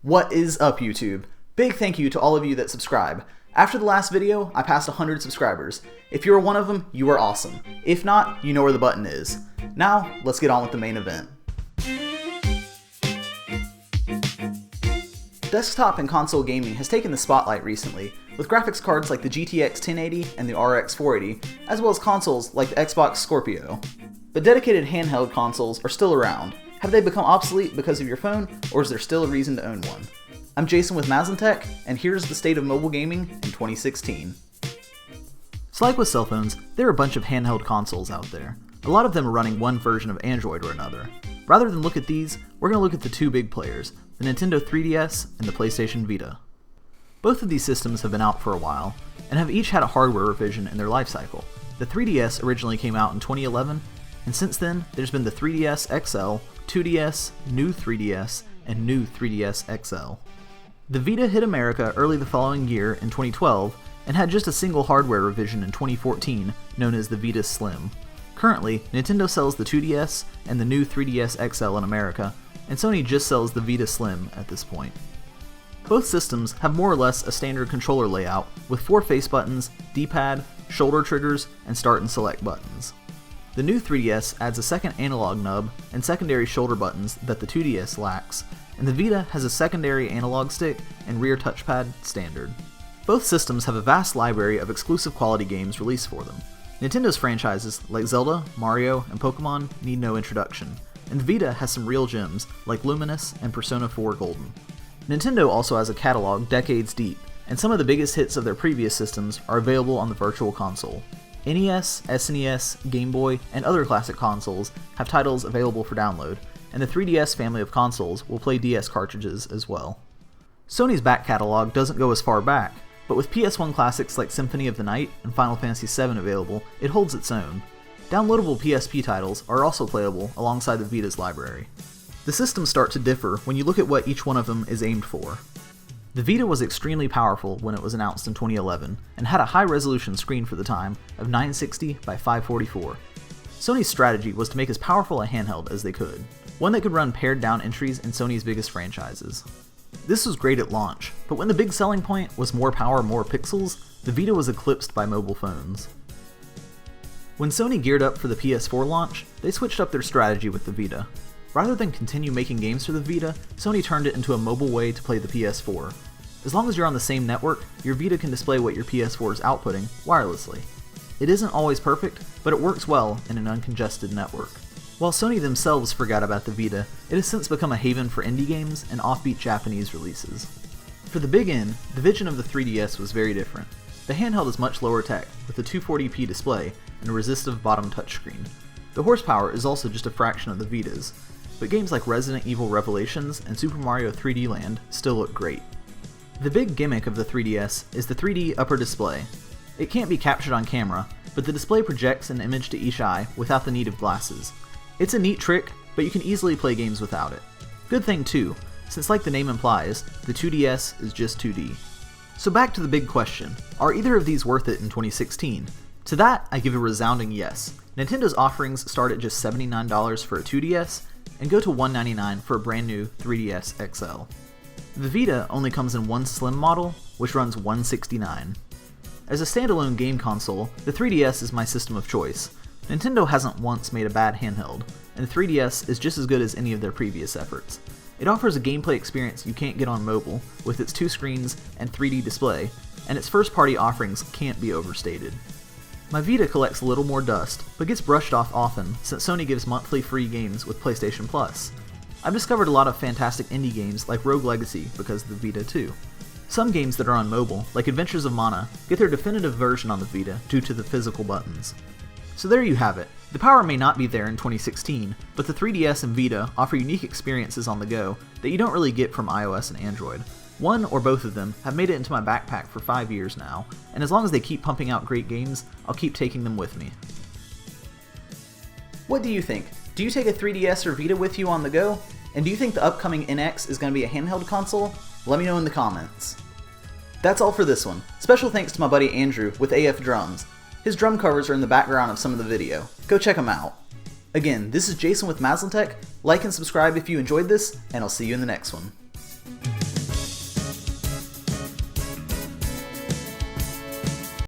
What is up, YouTube? Big thank you to all of you that subscribe. After the last video, I passed 100 subscribers. If you are one of them, you are awesome. If not, you know where the button is. Now, let's get on with the main event. Desktop and console gaming has taken the spotlight recently, with graphics cards like the GTX 1080 and the RX 480, as well as consoles like the Xbox Scorpio. But dedicated handheld consoles are still around. Have they become obsolete because of your phone, or is there still a reason to own one? I'm Jason with Tech, and here's the state of mobile gaming in 2016. So like with cell phones, there are a bunch of handheld consoles out there. A lot of them are running one version of Android or another. Rather than look at these, we're going to look at the two big players, the Nintendo 3DS and the PlayStation Vita. Both of these systems have been out for a while, and have each had a hardware revision in their life cycle. The 3DS originally came out in 2011, and since then, there's been the 3DS XL, 2DS, new 3DS, and new 3DS XL. The Vita hit America early the following year in 2012, and had just a single hardware revision in 2014, known as the Vita Slim. Currently, Nintendo sells the 2DS and the new 3DS XL in America, and Sony just sells the Vita Slim at this point. Both systems have more or less a standard controller layout, with 4 face buttons, D-pad, shoulder triggers, and start and select buttons. The new 3DS adds a second analog nub and secondary shoulder buttons that the 2DS lacks, and the Vita has a secondary analog stick and rear touchpad standard. Both systems have a vast library of exclusive quality games released for them. Nintendo's franchises like Zelda, Mario, and Pokemon need no introduction, and the Vita has some real gems like Luminous and Persona 4 Golden. Nintendo also has a catalog decades deep, and some of the biggest hits of their previous systems are available on the Virtual Console. NES, SNES, Game Boy, and other classic consoles have titles available for download, and the 3DS family of consoles will play DS cartridges as well. Sony's back catalog doesn't go as far back, but with PS1 classics like Symphony of the Night and Final Fantasy VII available, it holds its own. Downloadable PSP titles are also playable alongside the Vita's library. The systems start to differ when you look at what each one of them is aimed for. The Vita was extremely powerful when it was announced in 2011, and had a high-resolution screen for the time of 960 by 544. Sony's strategy was to make as powerful a handheld as they could, one that could run pared-down entries in Sony's biggest franchises. This was great at launch, but when the big selling point was more power, more pixels, the Vita was eclipsed by mobile phones. When Sony geared up for the PS4 launch, they switched up their strategy with the Vita. Rather than continue making games for the Vita, Sony turned it into a mobile way to play the PS4. As long as you're on the same network, your Vita can display what your PS4 is outputting wirelessly. It isn't always perfect, but it works well in an uncongested network. While Sony themselves forgot about the Vita, it has since become a haven for indie games and offbeat Japanese releases. For the big end, the vision of the 3DS was very different. The handheld is much lower tech, with a 240p display and a resistive bottom touchscreen. The horsepower is also just a fraction of the Vita's, but games like Resident Evil Revelations and Super Mario 3D Land still look great. The big gimmick of the 3DS is the 3D upper display. It can't be captured on camera, but the display projects an image to each eye without the need of glasses. It's a neat trick, but you can easily play games without it. Good thing too, since like the name implies, the 2DS is just 2D. So back to the big question, are either of these worth it in 2016? To that, I give a resounding yes. Nintendo's offerings start at just $79 for a 2DS, and go to $199 for a brand new 3DS XL. The Vita only comes in one slim model, which runs $169. As a standalone game console, the 3DS is my system of choice. Nintendo hasn't once made a bad handheld, and the 3DS is just as good as any of their previous efforts. It offers a gameplay experience you can't get on mobile, with its 2 screens and 3D display, and its first-party offerings can't be overstated. My Vita collects a little more dust, but gets brushed off often since Sony gives monthly free games with PlayStation Plus. I've discovered a lot of fantastic indie games like Rogue Legacy because of the Vita too. Some games that are on mobile, like Adventures of Mana, get their definitive version on the Vita due to the physical buttons. So there you have it. The power may not be there in 2016, but the 3DS and Vita offer unique experiences on the go that you don't really get from iOS and Android. One or both of them have made it into my backpack for 5 years now, and as long as they keep pumping out great games, I'll keep taking them with me. What do you think? Do you take a 3DS or Vita with you on the go? And do you think the upcoming NX is going to be a handheld console? Let me know in the comments. That's all for this one. Special thanks to my buddy Andrew with AFDrums. His drum covers are in the background of some of the video. Go check them out. Again, this is Jason with Tech. Like and subscribe if you enjoyed this, and I'll see you in the next one.